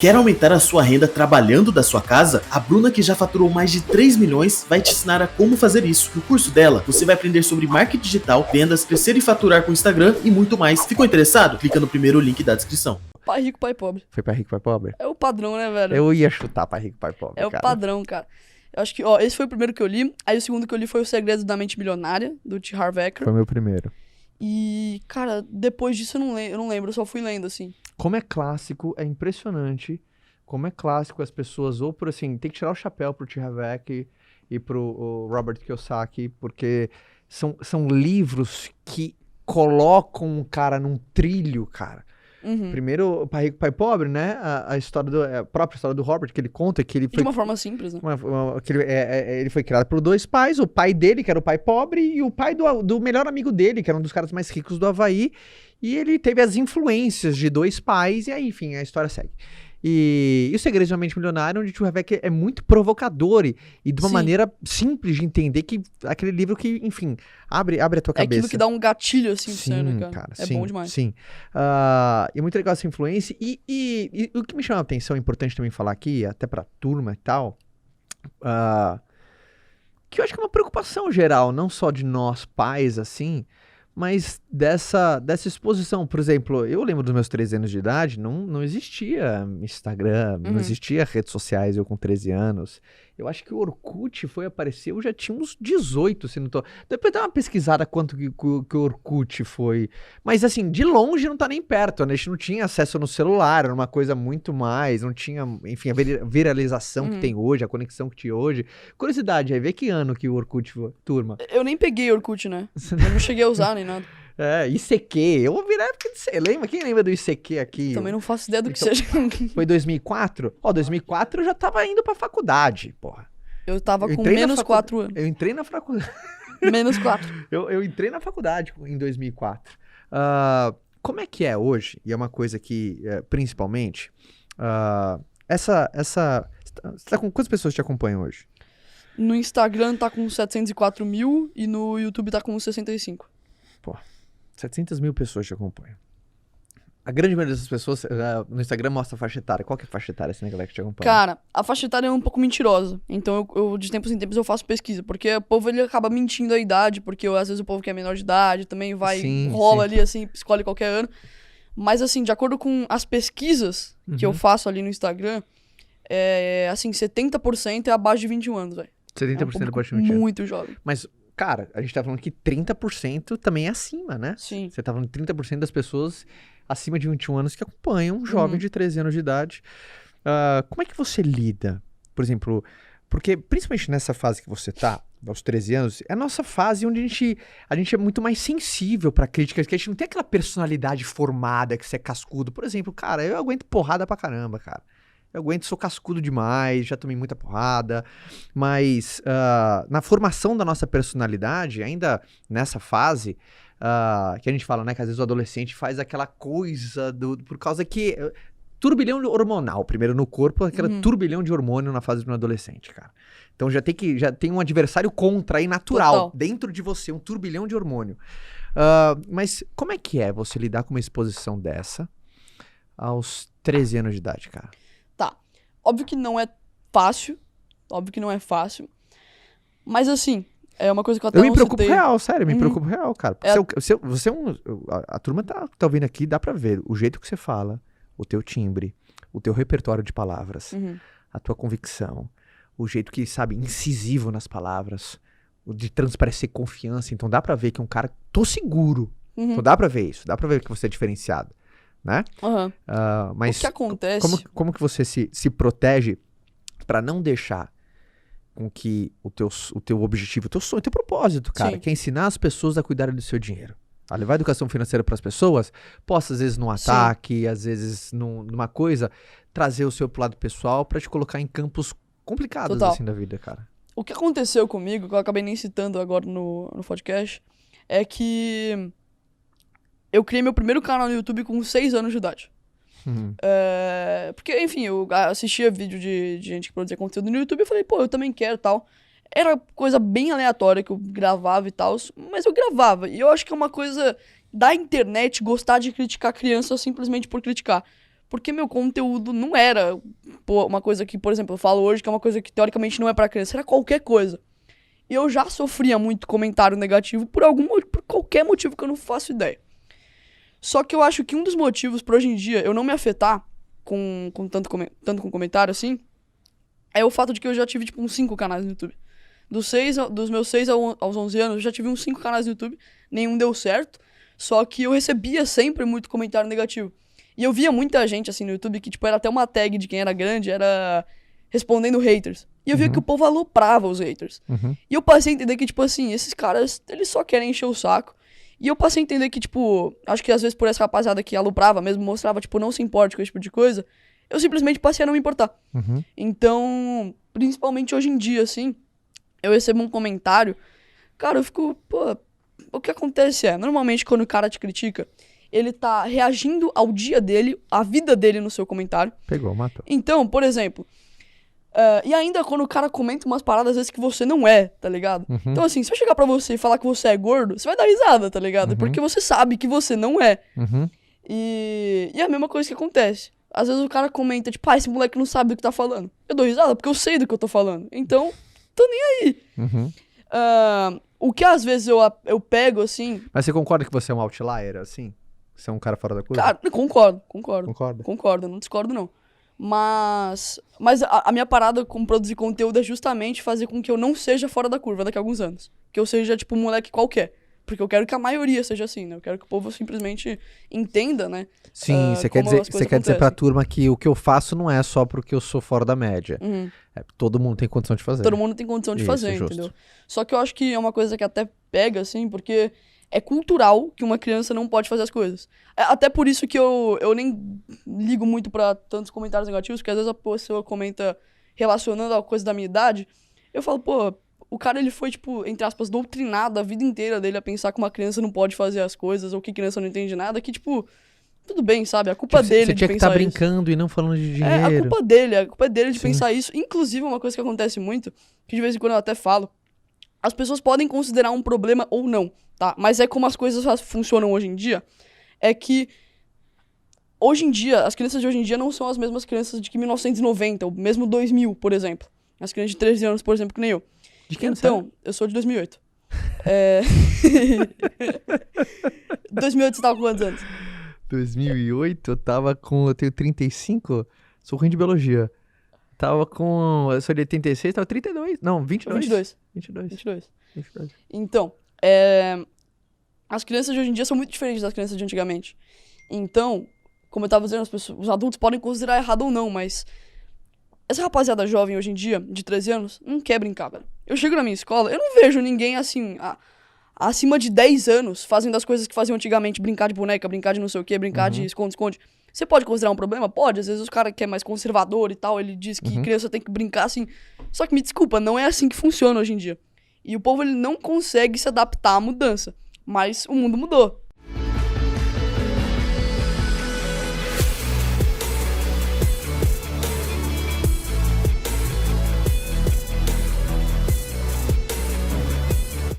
Quer aumentar a sua renda trabalhando da sua casa? A Bruna, que já faturou mais de 3 milhões, vai te ensinar a como fazer isso. No curso dela, você vai aprender sobre marketing digital, vendas, crescer e faturar com o Instagram e muito mais. Ficou interessado? Clica no primeiro link da descrição. Pai rico, pai pobre. Foi pai rico, pai pobre? É o padrão, né, velho? Eu ia chutar pai rico, pai pobre, É o padrão, cara. Eu acho que, esse foi o primeiro que eu li. Aí o segundo que eu li foi O Segredo da Mente Milionária, do T. Harv Eker. Foi o meu primeiro. E, cara, depois disso eu não lembro, eu só fui lendo, assim. Como é clássico, é impressionante. Como é clássico as pessoas, ou por assim, tem que tirar o chapéu pro T. Harv Eker e pro Robert Kiyosaki, porque são livros que colocam o cara num trilho, cara. Uhum. Primeiro, Pai Rico, Pai Pobre, né? A própria história do Robert, que ele conta que ele foi... De uma forma simples, né? Ele foi criado por dois pais, o pai dele, que era o pai pobre, e o pai do melhor amigo dele, que era um dos caras mais ricos do Havaí, e ele teve as influências de dois pais, e aí, enfim, a história segue. E O Segredo de uma Mente Milionária, onde o T. Harv Eker é muito provocador e de uma maneira simples de entender, que aquele livro que, enfim, abre a tua cabeça. É aquilo que dá um gatilho, assim, sim, sério, cara. É bom demais. Sim, e é muito legal essa influência. E o que me chama a atenção, é importante também falar aqui, até pra turma e tal, que eu acho que é uma preocupação geral, não só de nós pais, assim, mas dessa exposição. Por exemplo, eu lembro dos meus 13 anos de idade, não existia Instagram, não existia redes sociais, eu com 13 anos. Eu acho que o Orkut foi aparecer, eu já tinha uns 18, se não tô... Depois dá uma pesquisada quanto que o Orkut foi. Mas assim, de longe não tá nem perto, né? A gente não tinha acesso no celular, era uma coisa muito mais, não tinha, enfim, a viralização que tem hoje, a conexão que tinha hoje. Curiosidade, aí vê que ano que o Orkut foi, turma. Eu nem peguei Orkut, né? Eu não cheguei a usar nem nada. ICQ, eu ouvi na época de... Lembra? Quem lembra do ICQ aqui? Também não faço ideia do que seja. Foi 2004? 2004 eu já tava indo pra faculdade, porra. Eu tava com menos 4 anos. Eu entrei na faculdade. Menos 4. Eu entrei na faculdade em 2004. Como é que é hoje? E é uma coisa que, principalmente, você tá com quantas pessoas te acompanham hoje? No Instagram tá com 704 mil e no YouTube tá com 65. Pô, 700 mil pessoas te acompanham. A grande maioria dessas pessoas no Instagram mostra a faixa etária. Qual que é a faixa etária, assim, galera que te acompanha? Cara, a faixa etária é um pouco mentirosa. Então, eu de tempos em tempos, eu faço pesquisa. Porque o povo, ele acaba mentindo a idade. Porque às vezes o povo que é menor de idade também rola ali, assim, escolhe qualquer ano. Mas, assim, de acordo com as pesquisas que eu faço ali no Instagram, assim, 70% é abaixo de 21 anos, velho. 70% é abaixo de 21 anos. Muito jovem. Mas... Cara, a gente tá falando que 30% também é acima, né? Sim. Você tá falando que 30% das pessoas acima de 21 anos que acompanham um jovem de 13 anos de idade. Como é que você lida? Por exemplo, porque principalmente nessa fase que você tá, aos 13 anos, é a nossa fase onde a gente é muito mais sensível pra críticas, que a gente não tem aquela personalidade formada, que você é cascudo. Por exemplo, cara, eu aguento porrada pra caramba, cara. Eu aguento, sou cascudo demais, já tomei muita porrada, mas na formação da nossa personalidade, ainda nessa fase, que a gente fala, né, que às vezes o adolescente faz aquela coisa por causa que... turbilhão hormonal, primeiro no corpo, aquela turbilhão de hormônio na fase de um adolescente, cara. Então já tem um adversário contra aí natural, Total. dentro de você, um turbilhão de hormônio. Mas como é que é você lidar com uma exposição dessa aos 13 anos de idade, cara? Tá. Óbvio que não é fácil. Mas assim, é uma coisa que eu até Eu me preocupo real, sério, me preocupo real, cara. Porque você é um... A turma tá ouvindo aqui, dá pra ver o jeito que você fala, o teu timbre, o teu repertório de palavras, a tua convicção, o jeito que, sabe, incisivo nas palavras, de transparecer confiança. Então dá pra ver que é um cara... Tô seguro. Então dá pra ver isso, dá pra ver que você é diferenciado. Né? Mas o que acontece... Como que você se protege pra não deixar com que o teu objetivo, o teu sonho, o teu propósito, cara, que é ensinar as pessoas a cuidarem do seu dinheiro, a levar a educação financeira pras pessoas, possa às vezes num ataque, às vezes numa coisa, trazer o seu pro lado pessoal pra te colocar em campos complicados assim da vida, cara. O que aconteceu comigo, que eu acabei nem citando agora no podcast, é que eu criei meu primeiro canal no YouTube com 6 anos de idade. Porque, enfim, eu assistia vídeo de gente que produzia conteúdo no YouTube e falei, pô, eu também quero e tal. Era coisa bem aleatória que eu gravava e tal, mas eu gravava. E eu acho que é uma coisa da internet gostar de criticar criança simplesmente por criticar. porque meu conteúdo não era uma coisa que, por exemplo, eu falo hoje que é uma coisa que teoricamente não é pra criança, era qualquer coisa. E eu já sofria muito comentário negativo por qualquer motivo que eu não faço ideia. Só que eu acho que um dos motivos pra hoje em dia eu não me afetar com tanto com comentário assim, é o fato de que eu já tive, tipo, uns 5 canais no YouTube. Dos meus 6 aos 11 anos, eu já tive uns 5 canais no YouTube, nenhum deu certo, só que eu recebia sempre muito comentário negativo. E eu via muita gente, assim, no YouTube, que, tipo, era até uma tag de quem era grande, era respondendo haters. E eu via que o povo aloprava os haters. E eu passei a entender que, tipo assim, esses caras, eles só querem encher o saco. E eu passei a entender que, tipo, acho que às vezes por essa rapaziada que aloprava mesmo, mostrava, tipo, não se importe com esse tipo de coisa, eu simplesmente passei a não me importar. Então, principalmente hoje em dia, assim, eu recebo um comentário, cara, eu fico, pô, o que acontece normalmente quando o cara te critica, ele tá reagindo ao dia dele, à vida dele no seu comentário. Pegou, matou. Então, por exemplo, e ainda quando o cara comenta umas paradas às vezes que você não é, tá ligado? Então assim, se eu chegar pra você e falar que você é gordo, você vai dar risada, tá ligado? Porque você sabe que você não é. E é a mesma coisa que acontece. Às vezes o cara comenta, tipo, esse moleque não sabe do que tá falando. Eu dou risada porque eu sei do que eu tô falando. Então, tô nem aí. O que às vezes eu pego, assim... Mas você concorda que você é um outlier, assim? Você é um cara fora da curva? Cara, concordo. Concorda? Concordo, não discordo não. Mas a minha parada com produzir conteúdo é justamente fazer com que eu não seja fora da curva daqui a alguns anos. Que eu seja, tipo, um moleque qualquer. Porque eu quero que a maioria seja assim, né? Eu quero que o povo simplesmente entenda, né? Sim, você quer dizer pra turma que o que eu faço não é só porque eu sou fora da média. Todo mundo tem condição de fazer. Todo mundo tem condição de fazer, entendeu? Só que eu acho que é uma coisa que até pega, assim, porque é cultural que uma criança não pode fazer as coisas. Até por isso que eu nem ligo muito pra tantos comentários negativos, porque às vezes a pessoa comenta relacionando a coisa da minha idade, eu falo, pô, o cara ele foi, tipo, entre aspas, doutrinado a vida inteira dele a pensar que uma criança não pode fazer as coisas, ou que criança não entende nada, que, tipo, tudo bem, sabe? A culpa dele de pensar isso. Você tinha que estar brincando e não falando de dinheiro. A culpa é dele de pensar isso. Inclusive, uma coisa que acontece muito, que de vez em quando eu até falo, as pessoas podem considerar um problema ou não, tá? Mas é como as coisas funcionam hoje em dia, é que hoje em dia, as crianças de hoje em dia não são as mesmas crianças de que 1990, ou mesmo 2000, por exemplo. As crianças de 13 anos, por exemplo, que nem eu. De que ano então, eu sou de 2008. 2008 você tava com quantos anos? 2008 eu tenho 35, sou ruim de biologia. Eu sou de 86, tava 32, não, 22. 22. Então, as crianças de hoje em dia são muito diferentes das crianças de antigamente. Então, como eu tava dizendo, os adultos podem considerar errado ou não, mas essa rapaziada jovem hoje em dia, de 13 anos, não quer brincar, velho. Eu chego na minha escola, eu não vejo ninguém assim, acima de 10 anos, fazendo as coisas que faziam antigamente, brincar de boneca, brincar de não sei o que, brincar de esconde-esconde. Você pode considerar um problema? Pode. Às vezes os caras que é mais conservador e tal, ele diz que criança tem que brincar assim. Só que me desculpa, não é assim que funciona hoje em dia. E o povo, ele não consegue se adaptar à mudança. Mas o mundo mudou.